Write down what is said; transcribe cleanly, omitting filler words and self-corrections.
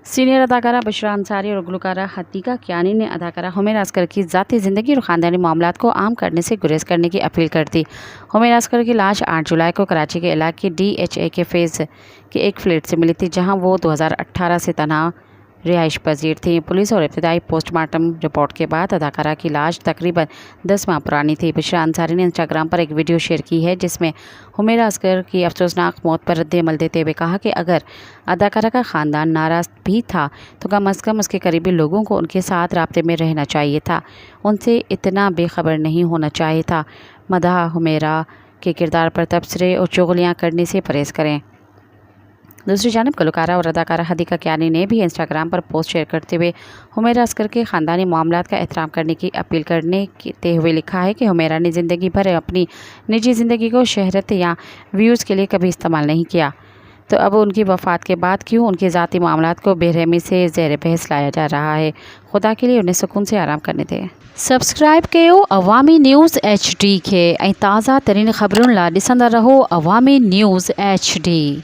Senior अदाकारा बुशरा अंसारी और गुलकारा हतीका कियानी ने अदाकारा हुमैरा असगर की ज़ाती ज़िंदगी और ख़ानदानी मामलात को आम करने से गुरेज करने की अपील कर दी। हुमैरा असगर की लाश 8 जुलाई को कराची के इलाके DHA के फेज़ के एक फ्लैट से मिली थी, जहां वो 2018 से तनहा रिहाइश पजीर थी। पुलिस और इब्तदाई पोस्टमार्टम रिपोर्ट के बाद अदाकारा की लाश तकरीबन 10 माह पुरानी थी। बुशरा अंसारी ने इंस्टाग्राम पर एक वीडियो शेयर की है, जिसमें हुमैरा असगर की अफसोसनाक मौत पर रद्द-ए-अमल देते हुए कहा कि अगर अदाकारा का ख़ानदान नाराज़ भी था तो कम अज़ कम उसके करीबी लोगों को उनके साथ राब्ते में रहना चाहिए था, उनसे इतना बेखबर नहीं होना चाहिए था। मदाह हुमैरा के किरदार पर तबसरे और चुगलियाँ करने से परहेज़ करें। दूसरी जानिब गुलकारा और अदाकारा हदीका कियानी ने भी इंस्टाग्राम पर पोस्ट शेयर करते हुए हुमैरा असगर के ख़ानदानी मामलात का एहतराम करने की अपील करते हुए लिखा है कि हुमैरा ने ज़िंदगी भर अपनी निजी ज़िंदगी को शहरत या व्यूज़ के लिए कभी इस्तेमाल नहीं किया, तो अब उनकी वफ़ात के बाद क्यों उनके ज़ाती मामलात को बेरहमी से ज़ेर बहस लाया जा रहा है। खुदा के लिए उन्हें सुकून से आराम करने दें। सब्सक्राइब कयो अवामी न्यूज़ HD के ऐं ताज़ा तरीन ख़बरुनि लाइ ॾिसंदा रहो अवामी न्यूज़ HD।